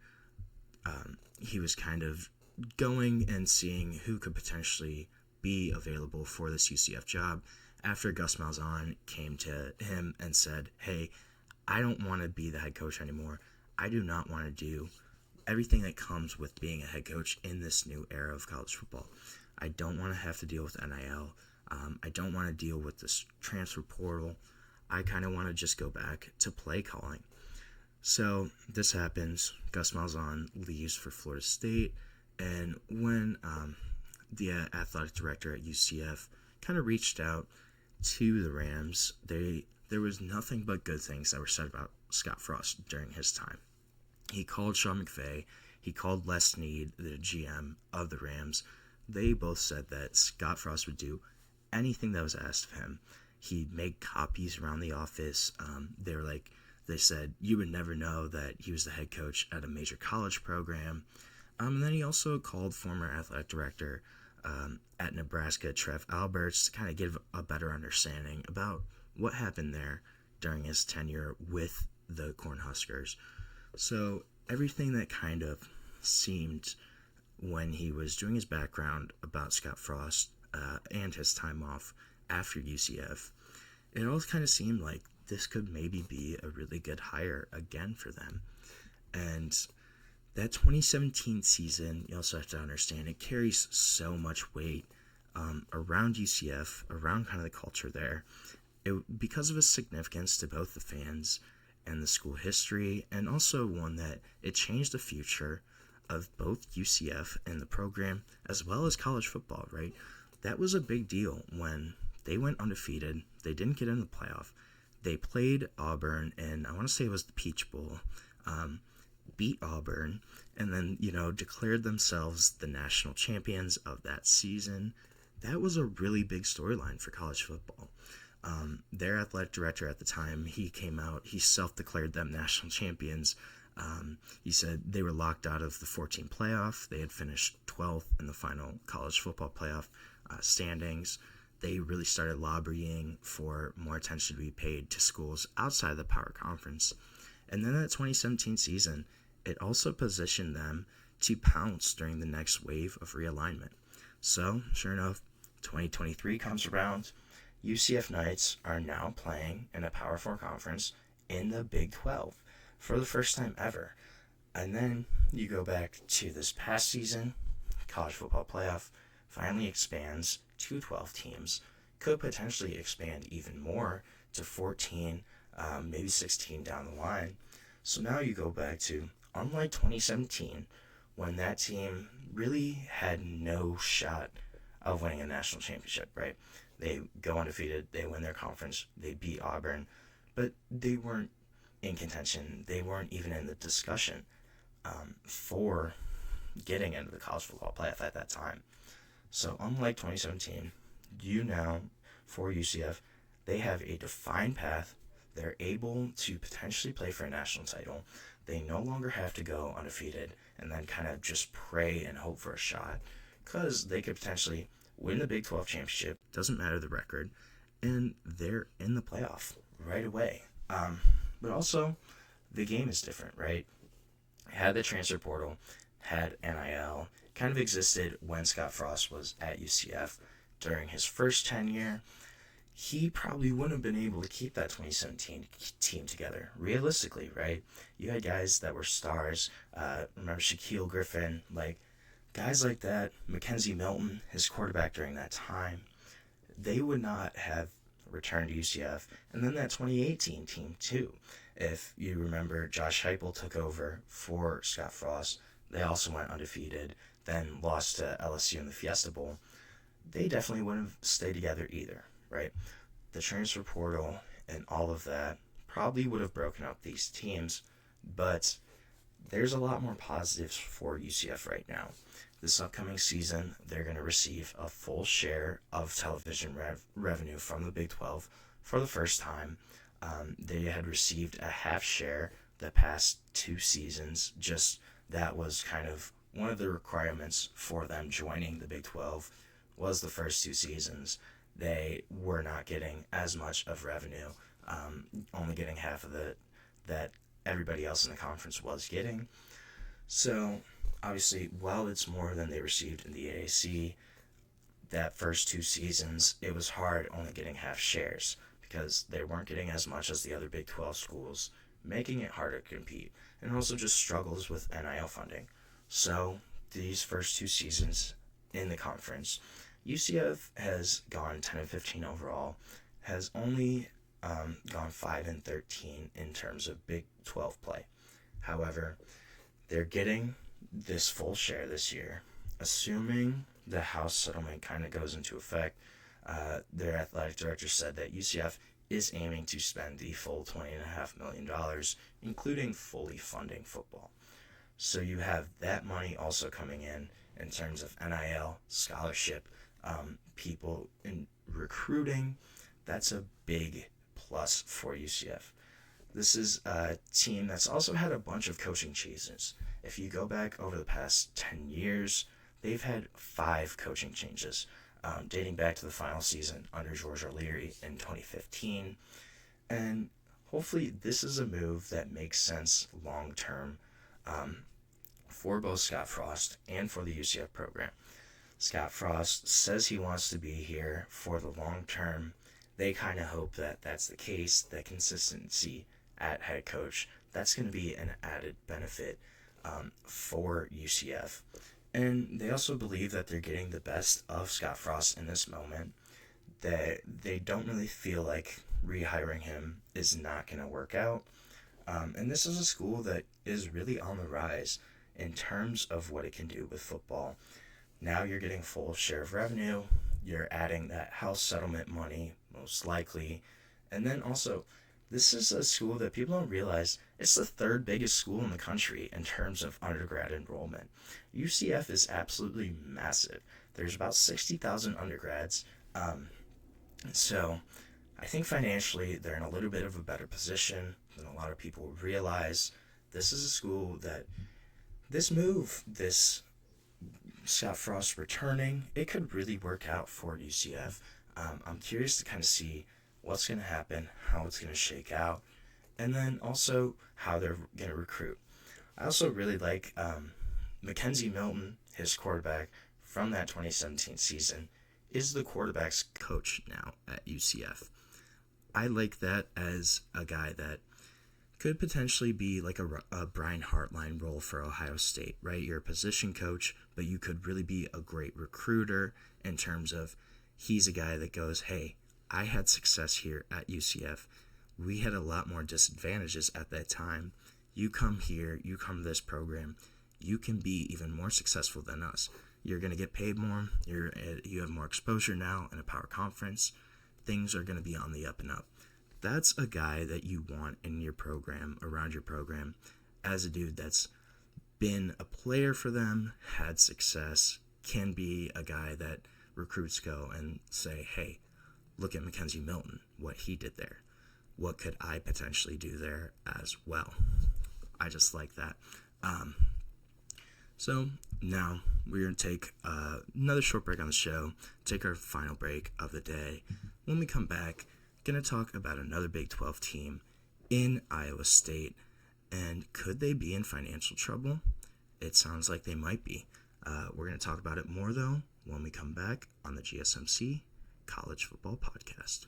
he was kind of going and seeing who could potentially be available for this UCF job after Gus Malzahn came to him and said, hey, I don't want to be the head coach anymore. I do not want to do everything that comes with being a head coach in this new era of college football. I don't want to have to deal with NIL. I don't want to deal with this transfer portal. I kind of want to just go back to play calling. So this happens. Gus Malzahn leaves for Florida State. And when the athletic director at UCF kind of reached out to the Rams, there was nothing but good things that were said about Scott Frost during his time. He called Sean McVay. He called Les Snead, the GM of the Rams. They both said that Scott Frost would do anything that was asked of him. He'd make copies around the office. They said you would never know that he was the head coach at a major college program. And then he also called former athletic director at Nebraska, Trev Alberts, to kind of give a better understanding about what happened there during his tenure with the Cornhuskers. So everything that kind of seemed when he was doing his background about Scott Frost and his time off after UCF, it all kind of seemed like this could maybe be a really good hire again for them. And that 2017 season, you also have to understand, it carries so much weight around UCF, around kind of the culture there, because of its significance to both the fans and the school history, and also one that it changed the future of both UCF and the program, as well as college football, right? That was a big deal when they went undefeated. They didn't get in the playoff. They played Auburn, and I want to say it was the Peach Bowl, beat Auburn, and then, declared themselves the national champions of that season. That was a really big storyline for college football. Their athletic director at the time, he came out, he self-declared them national champions. He said they were locked out of the 14 playoff. They had finished 12th in the final college football playoff standings. They really started lobbying for more attention to be paid to schools outside the Power Conference. And then that 2017 season, it also positioned them to pounce during the next wave of realignment. So, sure enough, 2023 comes around. UCF Knights are now playing in a Power 4 conference in the Big 12 for the first time ever. And then you go back to this past season, college football playoff finally expands to 12 teams, could potentially expand even more to 14, maybe 16 down the line. So now you go back to, unlike 2017, when that team really had no shot of winning a national championship, right? They go undefeated, they win their conference, they beat Auburn, but they weren't in contention. They weren't even in the discussion for getting into the college football playoff at that time. So unlike 2017, for UCF, they have a defined path. They're able to potentially play for a national title. They no longer have to go undefeated and then kind of just pray and hope for a shot, because they could potentially win the Big 12 championship, doesn't matter the record, and they're in the playoff right away. But also, the game is different, right? Had the transfer portal, had NIL, kind of existed when Scott Frost was at UCF during his first tenure. He probably wouldn't have been able to keep that 2017 team together, realistically, right? You had guys that were stars. Remember Shaquille Griffin, guys like that, Mackenzie Milton, his quarterback during that time, they would not have returned to UCF. And then that 2018 team, too. If you remember, Josh Heupel took over for Scott Frost. They also went undefeated, then lost to LSU in the Fiesta Bowl. They definitely wouldn't have stayed together either, right? The transfer portal and all of that probably would have broken up these teams, but there's a lot more positives for UCF right now. This upcoming season, they're going to receive a full share of television revenue from the Big 12 for the first time. They had received a half share the past 2 seasons. Just that was kind of one of the requirements for them joining the Big 12 was the first 2 seasons. They were not getting as much of revenue, only getting half of it that everybody else in the conference was getting. So, obviously, while it's more than they received in the AAC, that first 2 seasons, it was hard only getting half shares because they weren't getting as much as the other Big 12 schools, making it harder to compete, and also just struggles with NIL funding. So, these first 2 seasons in the conference, UCF has gone 10-15 overall, has only gone 5-13 in terms of Big 12 play. However, they're getting this full share this year, assuming the House settlement kind of goes into effect. Their athletic director said that UCF is aiming to spend the full $20.5 million, including fully funding football. So you have that money also coming in terms of NIL, scholarship, people in recruiting. That's a big plus for UCF. This is a team that's also had a bunch of coaching changes. If you go back over the past 10 years, they've had 5 coaching changes, dating back to the final season under George O'Leary in 2015. And hopefully this is a move that makes sense long-term for both Scott Frost and for the UCF program. Scott Frost says he wants to be here for the long term. They kind of hope that that's the case, that consistency at head coach, that's going to be an added benefit for UCF. And they also believe that they're getting the best of Scott Frost in this moment, that they don't really feel like rehiring him is not going to work out. And this is a school that is really on the rise in terms of what it can do with football. Now you're getting full share of revenue, you're adding that house settlement money, most likely, and then also, this is a school that people don't realize, it's the 3rd biggest school in the country in terms of undergrad enrollment. UCF is absolutely massive. There's about 60,000 undergrads, so I think financially they're in a little bit of a better position than a lot of people realize. This is a school that this move, this Scott Frost returning, it could really work out for UCF. I'm curious to kind of see what's going to happen, how it's going to shake out, and then also how they're going to recruit. I also really like Mackenzie Milton, his quarterback from that 2017 season, is the quarterback's coach now at UCF. I like that as a guy that could potentially be like a Brian Hartline role for Ohio State, right? You're a position coach, but you could really be a great recruiter in terms of he's a guy that goes, hey, I had success here at UCF. We had a lot more disadvantages at that time. You come here, you come to this program, you can be even more successful than us. You're going to get paid more. You have more exposure now in a power conference. Things are going to be on the up and up. That's a guy that you want in your program, around your program, as a dude that's been a player for them, had success, can be a guy that recruits go and say, hey, look at Mackenzie Milton, what he did there. What could I potentially do there as well? I just like that. So now we're going to take another short break on the show, take our final break of the day. When we come back, going to talk about another Big 12 team in Iowa State, and could they be in financial trouble? It sounds like they might be. We're going to talk about it more, though, when we come back on the GSMC College Football Podcast.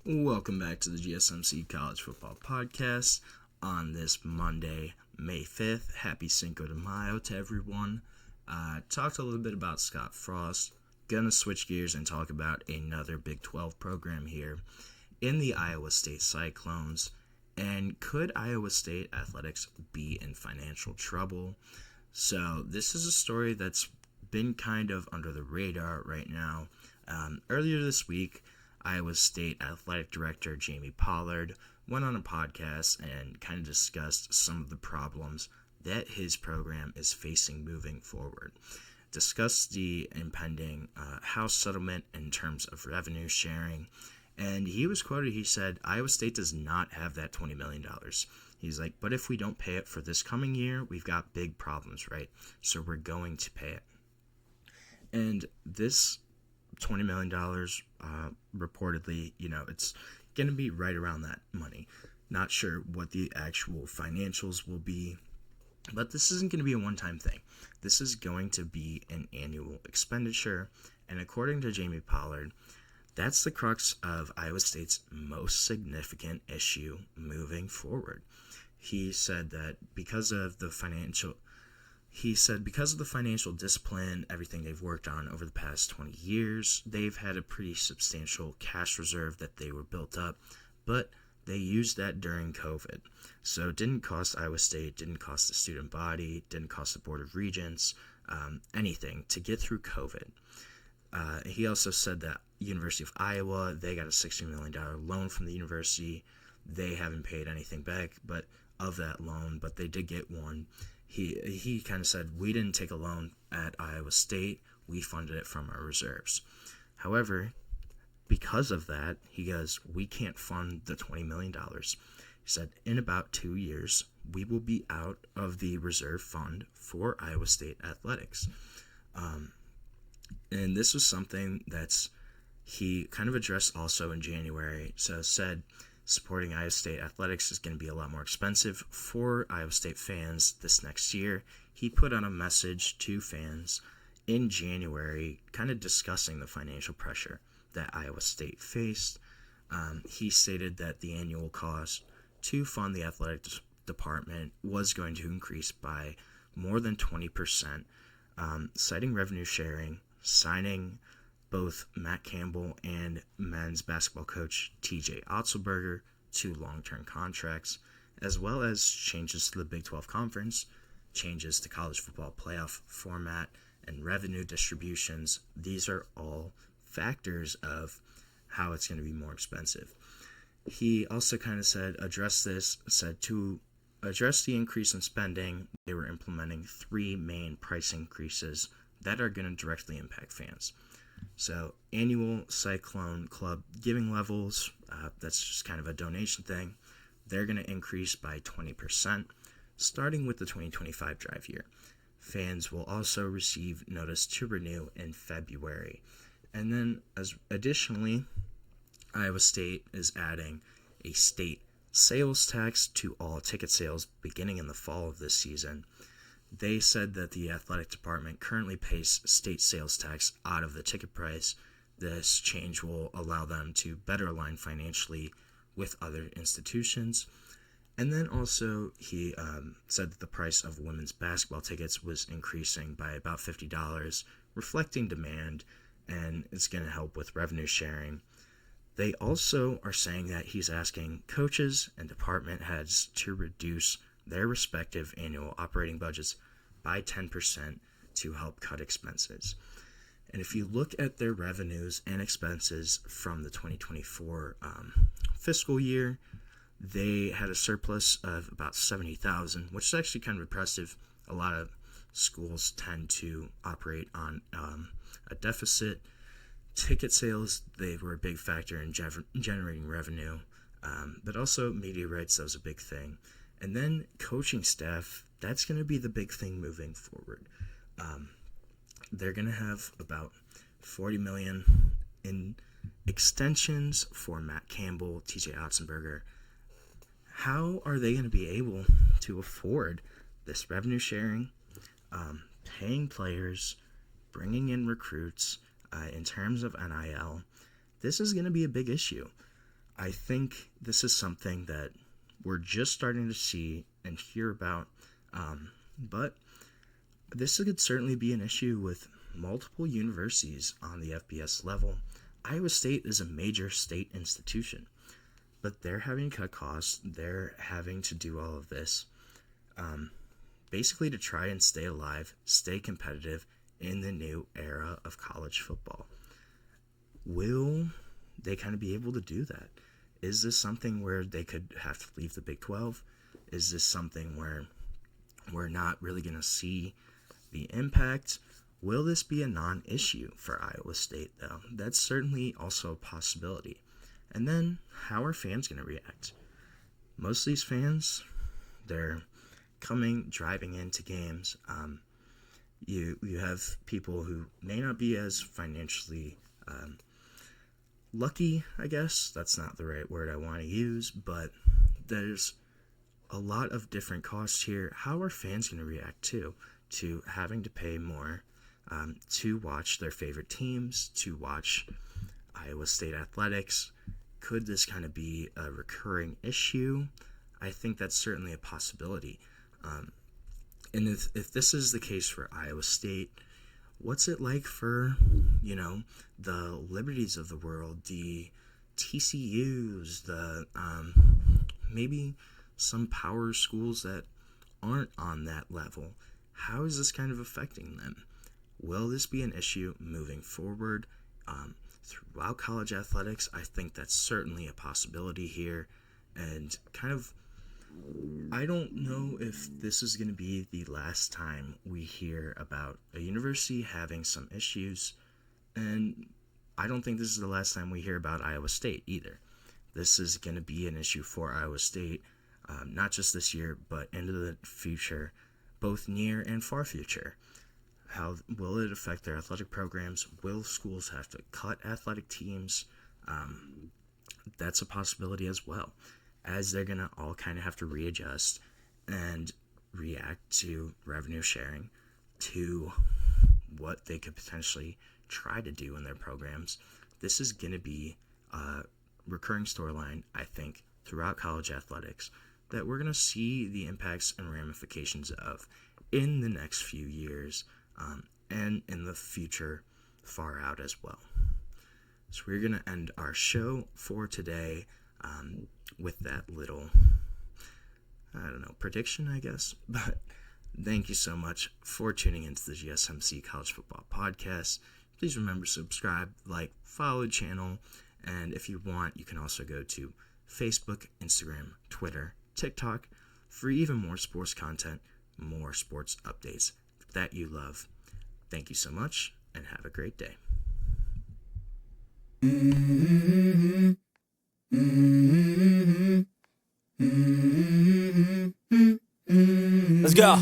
Welcome back to the GSMC College Football Podcast on this Monday, May 5th. Happy Cinco de Mayo to everyone. Talked a little bit about Scott Frost. Gonna switch gears and talk about another Big 12 program here in the Iowa State Cyclones. And could Iowa State athletics be in financial trouble? So this is a story that's been kind of under the radar right now. Earlier this week, Iowa State Athletic Director Jamie Pollard went on a podcast and kind of discussed some of the problems that his program is facing moving forward. Discussed the impending House settlement in terms of revenue sharing. And he was quoted, he said, Iowa State does not have that $20 million. He's like, but if we don't pay it for this coming year, we've got big problems, right? So we're going to pay it. And this $20 million, reportedly, it's going to be right around that money. Not sure what the actual financials will be, but this isn't going to be a one-time thing. This is going to be an annual expenditure, and according to Jamie Pollard, that's the crux of Iowa State's most significant issue moving forward. He said that because of the financial discipline, everything they've worked on over the past 20 years, they've had a pretty substantial cash reserve that they were built up, but they used that during COVID. So it didn't cost Iowa State, didn't cost the student body, didn't cost the Board of Regents, anything to get through COVID. He also said that University of Iowa, they got a $60 million loan from the university. They haven't paid anything back but of that loan, but they did get one. He kind of said, we didn't take a loan at Iowa State. We funded it from our reserves. However, because of that, he goes, we can't fund the $20 million. He said, in about 2 years, we will be out of the reserve fund for Iowa State athletics. And this was something that's he kind of addressed also in January. So said supporting Iowa State athletics is going to be a lot more expensive for Iowa State fans this next year. He put out a message to fans in January kind of discussing the financial pressure that Iowa State faced. He stated that the annual cost to fund the athletic department was going to increase by more than 20%, citing revenue sharing, signing both Matt Campbell and men's basketball coach TJ Otzelberger to long-term contracts, as well as changes to the Big 12 Conference, changes to college football playoff format, and revenue distributions. These are all factors of how it's going to be more expensive. He also kind of said to address the increase in spending, they were implementing 3 main price increases that are going to directly impact fans. So annual Cyclone Club giving levels, that's just kind of a donation thing, they're going to increase by 20%, starting with the 2025 drive year. Fans will also receive notice to renew in February. And then additionally, Iowa State is adding a state sales tax to all ticket sales beginning in the fall of this season. They said that the athletic department currently pays state sales tax out of the ticket price. This change will allow them to better align financially with other institutions. And then also he said that the price of women's basketball tickets was increasing by about $50, reflecting demand, and it's going to help with revenue sharing. They also are saying that he's asking coaches and department heads to reduce their respective annual operating budgets by 10% to help cut expenses. And if you look at their revenues and expenses from the 2024 fiscal year, they had a surplus of about $70,000, which is actually kind of impressive. A lot of schools tend to operate on a deficit. Ticket sales, they were a big factor in generating revenue, but also media rights, that was a big thing. And then coaching staff, that's going to be the big thing moving forward. They're going to have about $40 million in extensions for Matt Campbell, TJ Otzelberger. How are they going to be able to afford this revenue sharing, paying players, bringing in recruits in terms of NIL? This is going to be a big issue. I think this is something that we're just starting to see and hear about, but this could certainly be an issue with multiple universities on the FBS level. Iowa State is a major state institution, but they're having to cut costs. They're having to do all of this basically to try and stay alive, stay competitive in the new era of college football. Will they kind of be able to do that? Is this something where they could have to leave the Big 12? Is this something where we're not really going to see the impact? Will this be a non-issue for Iowa State, though? That's certainly also a possibility. And then, how are fans going to react? Most of these fans, they're driving into games. You have people who may not be as financially lucky, I guess. That's not the right word I want to use, but there's a lot of different costs here. How are fans going to react to having to pay more to watch their favorite teams, to watch Iowa State athletics? Could this kind of be a recurring issue? I think that's certainly a possibility. And if this is the case for Iowa State, what's it like for, the Liberties of the world, the TCUs, the maybe some power schools that aren't on that level? How is this kind of affecting them? Will this be an issue moving forward throughout college athletics? I think that's certainly a possibility here. And I don't know if this is going to be the last time we hear about a university having some issues. And I don't think this is the last time we hear about Iowa State either. This is going to be an issue for Iowa State, not just this year, but into the future, both near and far future. How will it affect their athletic programs? Will schools have to cut athletic teams? That's a possibility as well, as they're going to all kind of have to readjust and react to revenue sharing, to what they could potentially try to do in their programs. This is going to be a recurring storyline, I think, throughout college athletics that we're going to see the impacts and ramifications of in the next few years, and in the future far out as well. So we're going to end our show for today with that little, prediction, I guess. But thank you so much for tuning into the GSMC College Football Podcast. Please remember to subscribe, like, follow the channel, and if you want, you can also go to Facebook, Instagram, Twitter, TikTok for even more sports content, more sports updates that you love. Thank you so much, and have a great day. Let's go.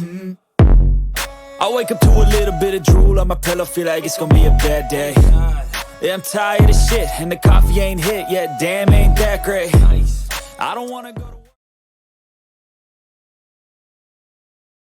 I wake up to a little bit of drool on my pillow, feel like it's gonna be a bad day. Yeah, I'm tired of shit, and the coffee ain't hit yet, damn, ain't that great. I don't wanna go to